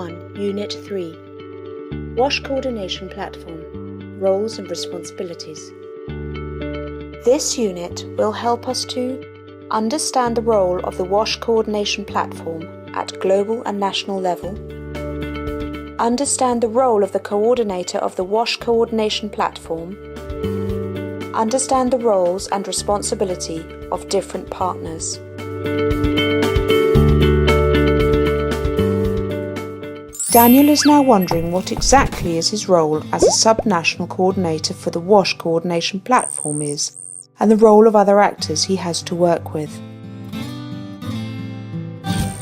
1, Unit 3, WASH Coordination Platform, Roles and Responsibilities. This unit will help us to understand the role of the WASH Coordination Platform at global and national level, understand the role of the coordinator of the WASH Coordination Platform, understand the roles and responsibility of different partners. Daniel is now wondering what exactly is his role as a subnational coordinator for the WASH Coordination Platform is, and the role of other actors he has to work with.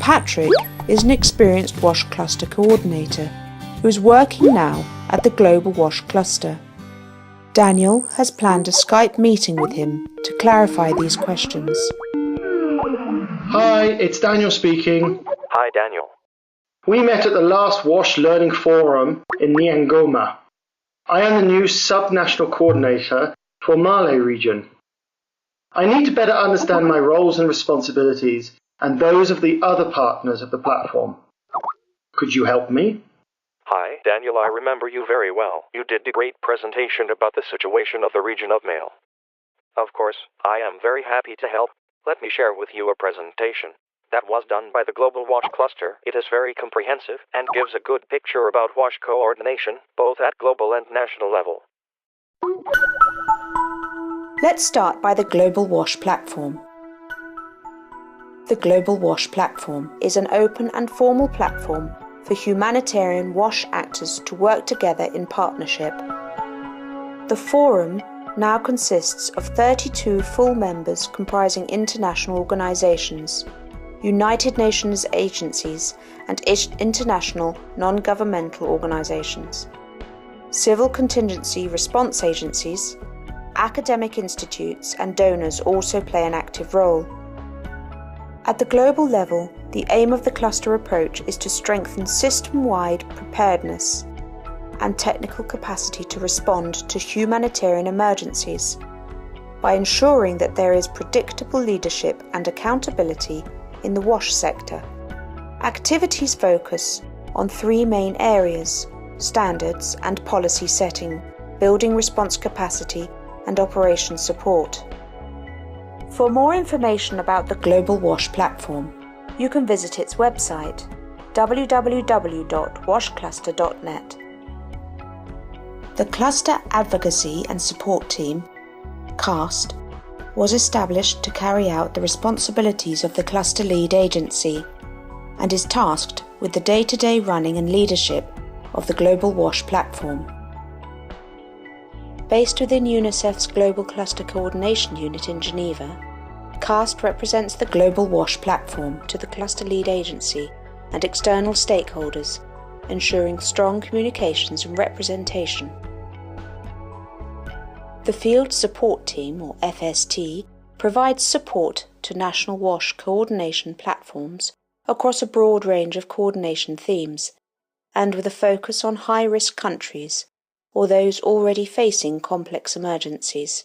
Patrick is an experienced WASH Cluster coordinator who is working now at the Global WASH Cluster. Daniel has planned a Skype meeting with him to clarify these questions. Hi, it's Daniel speaking. Hi, Daniel. We met at the last WASH Learning Forum in Nyangoma. I am the new subnational coordinator for Male region. I need to better understand my roles and responsibilities and those of the other partners of the platform. Could you help me? Hi, Daniel, I remember you very well. You did a great presentation about the situation of the region of Male. Of course, I am very happy to help. Let me share with you a presentation that was done by the Global WASH Cluster. It is very comprehensive and gives a good picture about WASH coordination, both at global and national level. Let's start by the Global WASH Platform. The Global WASH Platform is an open and formal platform for humanitarian WASH actors to work together in partnership. The forum now consists of 32 full members comprising international organisations, United Nations agencies and international non-governmental organisations, civil contingency response agencies, academic institutes and donors also play an active role. At the global level, the aim of the cluster approach is to strengthen system-wide preparedness and technical capacity to respond to humanitarian emergencies by ensuring that there is predictable leadership and accountability in the WASH sector. Activities focus on three main areas: standards and policy setting, building response capacity, and operation support. For more information about the Global WASH Platform, you can visit its website www.washcluster.net. The Cluster Advocacy and Support Team, CAST, was established to carry out the responsibilities of the cluster lead agency and is tasked with the day-to-day running and leadership of the Global WASH Platform. Based within UNICEF's Global Cluster Coordination Unit in Geneva, CAST represents the Global WASH Platform to the cluster lead agency and external stakeholders, ensuring strong communications and representation. The Field Support Team, or FST, provides support to national WASH coordination platforms across a broad range of coordination themes, and with a focus on high-risk countries or those already facing complex emergencies.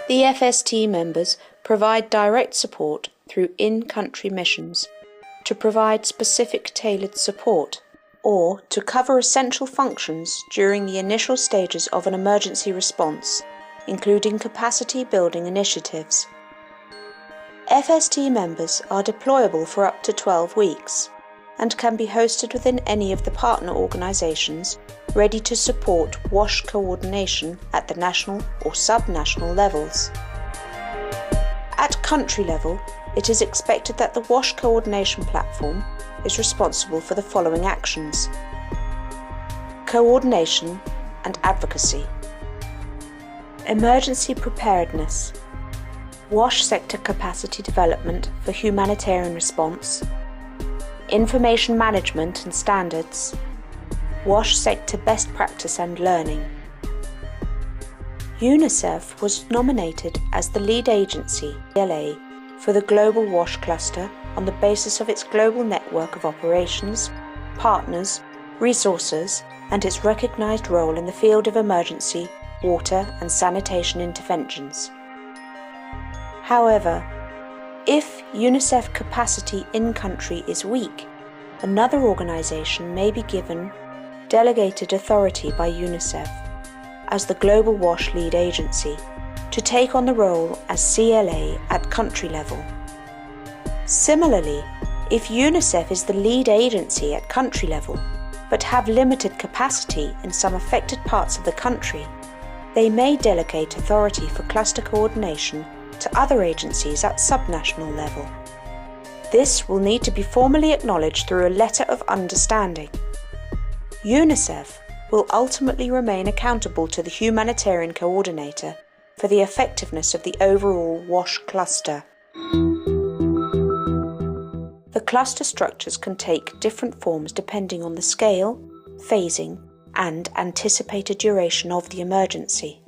The FST members provide direct support through in-country missions to provide specific tailored support or to cover essential functions during the initial stages of an emergency response, including capacity building initiatives. FST members are deployable for up to 12 weeks and can be hosted within any of the partner organisations ready to support WASH coordination at the national or subnational levels. At country level, it is expected that the WASH coordination platform is responsible for the following actions: coordination and advocacy, emergency preparedness, WASH sector capacity development for humanitarian response, information management and standards, WASH sector best practice and learning. UNICEF was nominated as the lead agency, GLA, for the Global WASH Cluster on the basis of its global network of operations, partners, resources, and its recognised role in the field of emergency, water and sanitation interventions. However, if UNICEF capacity in-country is weak, another organisation may be given delegated authority by UNICEF as the Global WASH lead agency to take on the role as CLA at country level. Similarly, if UNICEF is the lead agency at country level but have limited capacity in some affected parts of the country, they may delegate authority for cluster coordination to other agencies at subnational level. This will need to be formally acknowledged through a letter of understanding. UNICEF will ultimately remain accountable to the humanitarian coordinator for the effectiveness of the overall WASH cluster. The cluster structures can take different forms depending on the scale, phasing, and anticipated duration of the emergency.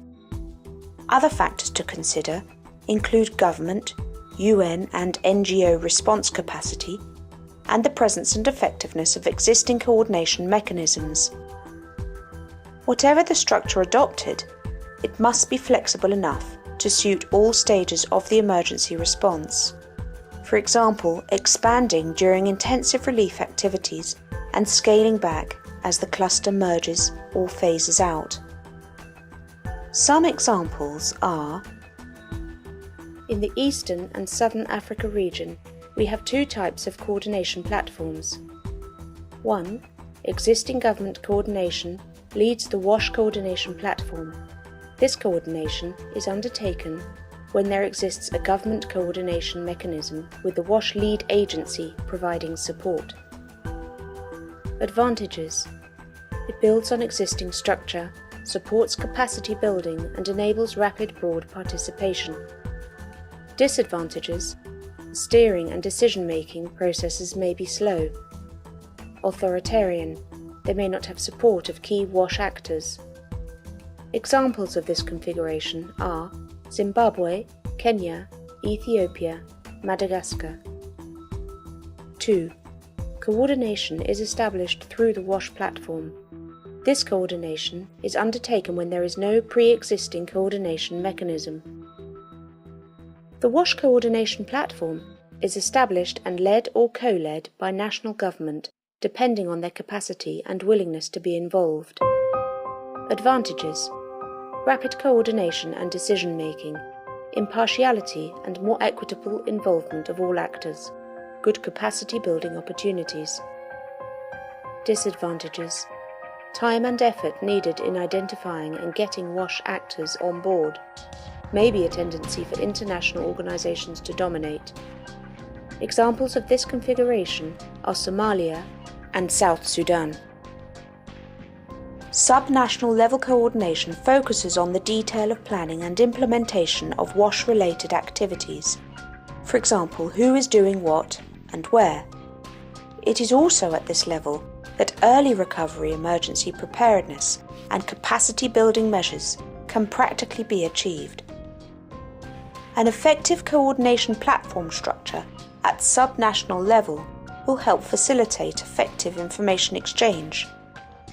Other factors to consider include government, UN and NGO response capacity, and the presence and effectiveness of existing coordination mechanisms. Whatever the structure adopted, it must be flexible enough to suit all stages of the emergency response. For example, expanding during intensive relief activities and scaling back as the cluster merges or phases out. Some examples are: in the Eastern and Southern Africa region, we have two types of coordination platforms. 1. Existing government coordination leads the WASH coordination platform. This coordination is undertaken when there exists a government coordination mechanism with the WASH lead agency providing support. Advantages: it builds on existing structure, supports capacity building and enables rapid broad participation. Disadvantages: steering and decision-making processes may be slow. Authoritarian: they may not have support of key WASH actors. Examples of this configuration are Zimbabwe, Kenya, Ethiopia, Madagascar. 2. Coordination is established through the WASH platform. This coordination is undertaken when there is no pre-existing coordination mechanism. The WASH coordination platform is established and led or co-led by national government, depending on their capacity and willingness to be involved. Advantages: rapid coordination and decision-making, impartiality and more equitable involvement of all actors, good capacity building opportunities. Disadvantages: time and effort needed in identifying and getting WASH actors on board. May be a tendency for international organizations to dominate. Examples of this configuration are Somalia and South Sudan. Subnational level coordination focuses on the detail of planning and implementation of WASH-related activities. For example, who is doing what and where. It is also at this level that early recovery, emergency preparedness, and capacity building measures can practically be achieved. An effective coordination platform structure at subnational level will help facilitate effective information exchange,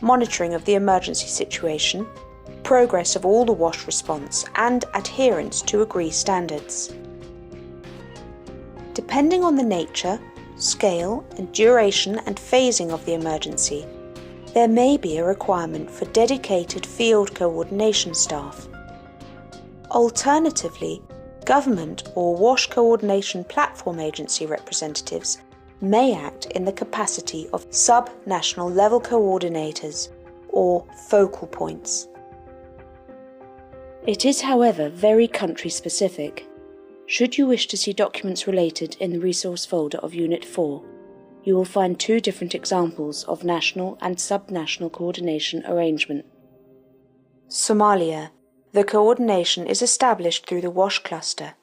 monitoring of the emergency situation, progress of all the WASH response, and adherence to agreed standards. Depending on the nature, scale, and duration and phasing of the emergency, there may be a requirement for dedicated field coordination staff. Alternatively, government or WASH coordination platform agency representatives may act in the capacity of sub-national level coordinators or focal points. It is, however, very country-specific. Should you wish to see documents related in the resource folder of Unit 4, you will find two different examples of national and sub-national coordination arrangement. Somalia. The coordination is established through the WASH cluster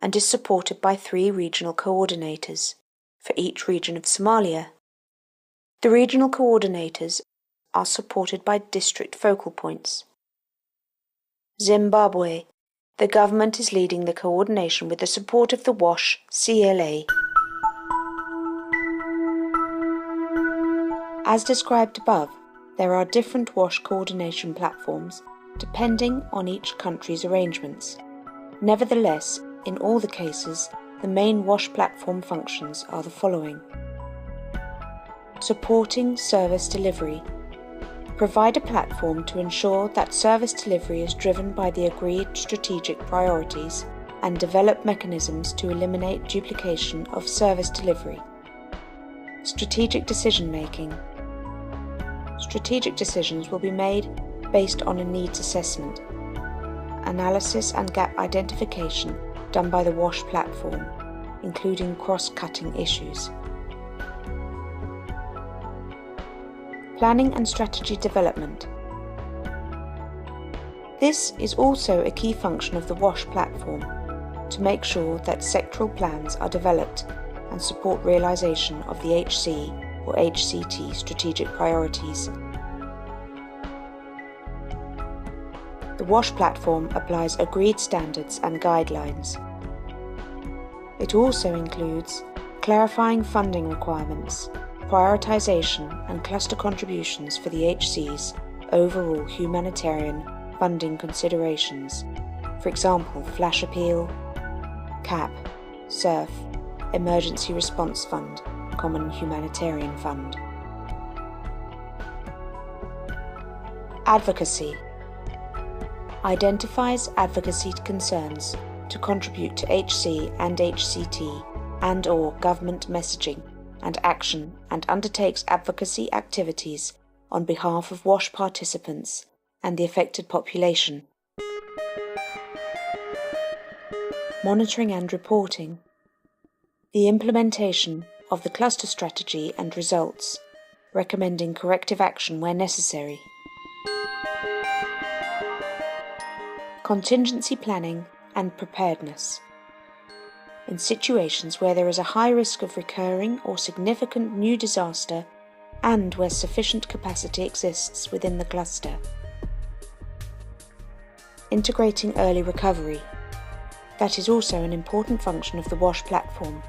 and is supported by 3 regional coordinators for each region of Somalia. The regional coordinators are supported by district focal points. Zimbabwe. The government is leading the coordination with the support of the WASH CLA. As described above, there are different WASH coordination platforms depending on each country's arrangements. Nevertheless, in all the cases, the main WASH platform functions are the following. Supporting service delivery. Provide a platform to ensure that service delivery is driven by the agreed strategic priorities and develop mechanisms to eliminate duplication of service delivery. Strategic decision making. Strategic decisions will be made based on a needs assessment, analysis and gap identification done by the WASH platform, including cross-cutting issues. Planning and strategy development. This is also a key function of the WASH platform, to make sure that sectoral plans are developed and support realisation of the HC or HCT strategic priorities. The WASH platform applies agreed standards and guidelines. It also includes clarifying funding requirements, prioritisation and cluster contributions for the HC's overall humanitarian funding considerations, for example, Flash Appeal, CAP, SURF, Emergency Response Fund, Common Humanitarian Fund. Advocacy. Identifies advocacy concerns to contribute to HC and HCT and/or government messaging and action and undertakes advocacy activities on behalf of WASH participants and the affected population. Monitoring and reporting. The implementation of the cluster strategy and results, recommending corrective action where necessary. Contingency planning and preparedness. In situations where there is a high risk of recurring or significant new disaster and where sufficient capacity exists within the cluster. Integrating early recovery. That is also an important function of the WASH platform,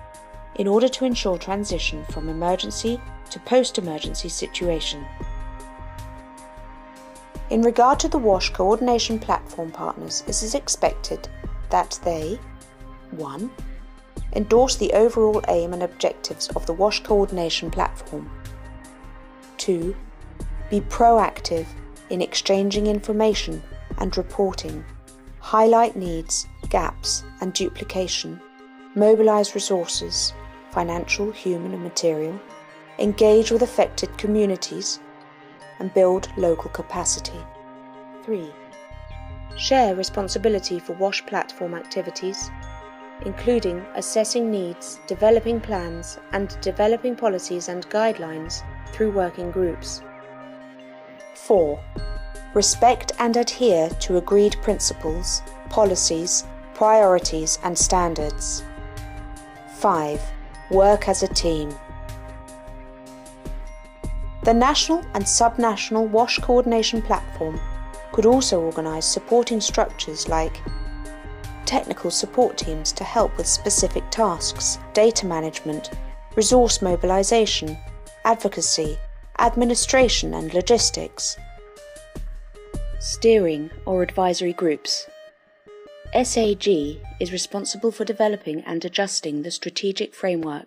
in order to ensure transition from emergency to post-emergency situation. In regard to the WASH coordination platform partners, it is expected that they 1. Endorse the overall aim and objectives of the WASH coordination platform. 2. Be proactive in exchanging information and reporting, highlight needs, gaps and duplication, mobilise resources, financial, human and material, engage with affected communities, and build local capacity. 3. Share responsibility for WASH platform activities, including assessing needs, developing plans, and developing policies and guidelines through working groups. 4. Respect and adhere to agreed principles, policies, priorities, and standards. 5. Work as a team. The national and sub-national WASH coordination platform could also organise supporting structures like technical support teams to help with specific tasks, data management, resource mobilisation, advocacy, administration and logistics. Steering or advisory groups. SAG is responsible for developing and adjusting the strategic framework,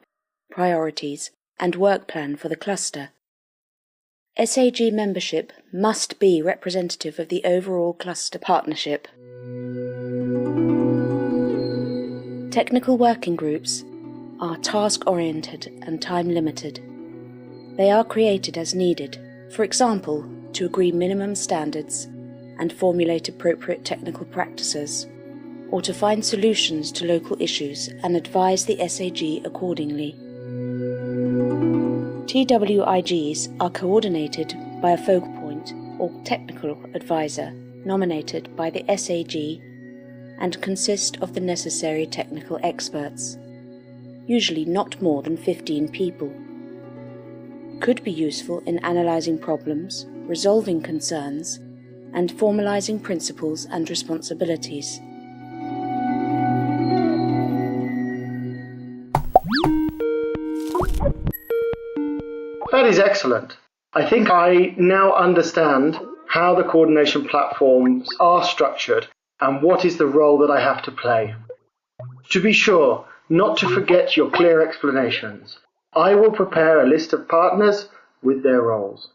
priorities and work plan for the cluster. SAG membership must be representative of the overall cluster partnership. Technical working groups are task-oriented and time-limited. They are created as needed, for example, to agree minimum standards and formulate appropriate technical practices, or to find solutions to local issues and advise the SAG accordingly. TWIGs are coordinated by a focal point or technical advisor nominated by the SAG and consist of the necessary technical experts, usually not more than 15 people. Could be useful in analysing problems, resolving concerns, and formalising principles and responsibilities. That is excellent. I think I now understand how the coordination platforms are structured and what is the role that I have to play. To be sure, not to forget your clear explanations. I will prepare a list of partners with their roles.